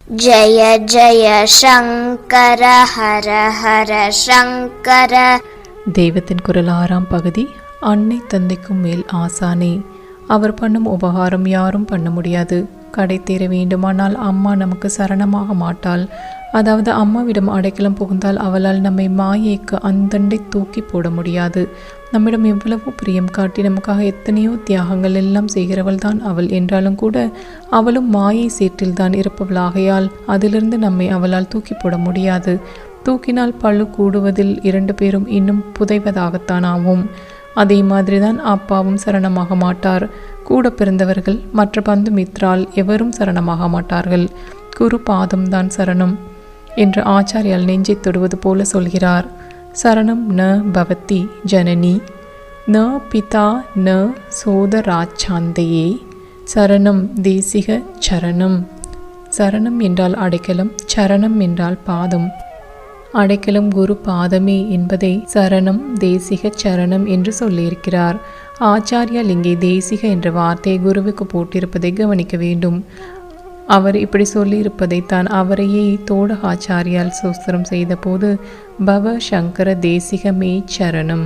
ஜய ஜய சங்கர ஹர ஹர சங்கர. தெய்வத்தின் குரல் 6ஆம் பகுதி. அன்னை தந்தைக்கும் மேல் ஆசானே. அவர் பண்ணும் உபகாரம் யாரும் பண்ண முடியாது. கடை தேர வேண்டுமானால் அம்மா நமக்கு சரணமாக மாட்டாள். அதாவது அம்மாவிடம் அடைக்கலம் புகுந்தால் அவளால் நம்மை மாயைக்கு அந்தண்டை தூக்கி போட முடியாது. நம்மிடம் எவ்வளவோ பிரியம் காட்டி நமக்காக எத்தனையோ தியாகங்கள் எல்லாம் செய்கிறவள் தான் அவள். என்றாலும் கூட அவளும் மாயை சேற்றில் தான் இருப்பவளாகையால் அதிலிருந்து நம்மை அவளால் தூக்கி போட முடியாது. தூக்கினால் பழு கூடுவதில் 2 பேரும் இன்னும் புதைவதாகத்தான் ஆகும். அதே மாதிரிதான் அப்பாவும் சரணமாக மாட்டார். கூட பிறந்தவர்கள் மற்ற பந்து மித்ரால் எவரும் சரணமாக மாட்டார்கள். குரு பாதம்தான் சரணம் என்று ஆச்சாரியால் நெஞ்சை தொடுவது போல சொல்கிறார். சரணம் ந பவதி ஜனனி ந பிதா ந சோதராச்சாந்தையே சரணம் தேசிக சரணம். சரணம் என்றால் அடைக்கலம், சரணம் என்றால் பாதம். அடைக்கலம் குரு பாதமே என்பதை சரணம் தேசிக சரணம் என்று சொல்லியிருக்கிறார். ஆச்சாரியால் இங்கே தேசிக என்ற வார்த்தையை குருவுக்கு போட்டிருப்பதை கவனிக்க வேண்டும். அவர் இப்படி சொல்லியிருப்பதைத்தான் அவரையே தோட ஆச்சாரியால் சூஸ்திரம் செய்த போது பவ சங்கர தேசிகமே சரணம்,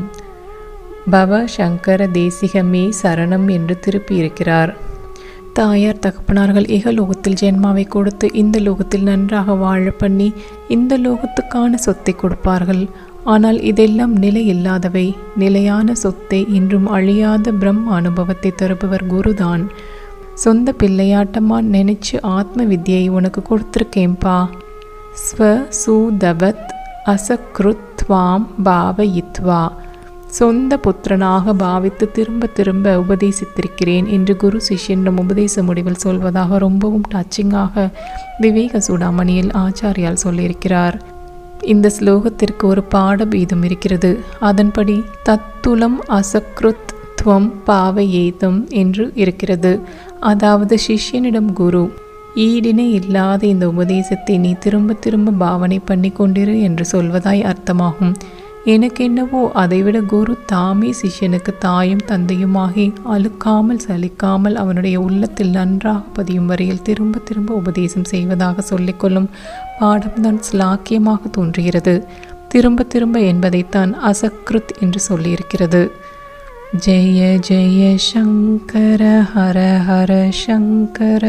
பவ சங்கர தேசிகமே சரணம் என்று திருப்பியிருக்கிறார். தாயார் தகப்பனார்கள் இகலோகத்தில் ஜென்மாவை கொடுத்து இந்த லோகத்தில் நன்றாக வாழ பண்ணி இந்த லோகத்துக்கான சொத்தை கொடுப்பார்கள். ஆனால் இதெல்லாம் நிலை இல்லாதவை. நிலையான சொத்தை இன்றும் அழியாத பிரம்ம அனுபவத்தை தருபவர் குருதான். சொந்த பிள்ளையாட்டமா நினைச்சு ஆத்ம வித்யை உனக்கு கொடுத்துருக்கேன்பா. ஸ்வ சூதவத் அசக்ருத்வாம் பாவயித்வா. சொந்த புத்திரனாக பாவித்து திரும்ப திரும்ப உபதேசித்திருக்கிறேன் என்று குரு சிஷ்யனிடம் உபதேச முடிவில் சொல்வதாக ரொம்பவும் டச்சிங்காக விவேக சூடாமணியில் ஆச்சாரியால் சொல்லியிருக்கிறார். இந்த ஸ்லோகத்திற்கு ஒரு பாடபீதம் இருக்கிறது. அதன்படி தத்துலம் அசக்ருத் துவம் பாவயேதம் என்று இருக்கிறது. அதாவது சிஷ்யனிடம் குரு ஈடினை இல்லாத இந்த உபதேசத்தை நீ திரும்ப திரும்ப பாவனை பண்ணி கொண்டிரு என்று சொல்வதாய் அர்த்தமாகும். எனக்கென்னவோ அதைவிட குரு தாமே சிஷ்யனுக்கு தாயும் தந்தையுமாகி அழுக்காமல் சலிக்காமல் அவனுடைய உள்ளத்தில் நன்றாக பதியும் வரையில் திரும்ப திரும்ப உபதேசம் செய்வதாக சொல்லிக்கொள்ளும் பாடம்தான் ஸ்லாக்கியமாக தோன்றுகிறது. திரும்ப திரும்ப என்பதைத்தான் அசக்ருத் என்று சொல்லியிருக்கிறது. ஜெய ஜெய சங்கர ஹர ஹர சங்கர.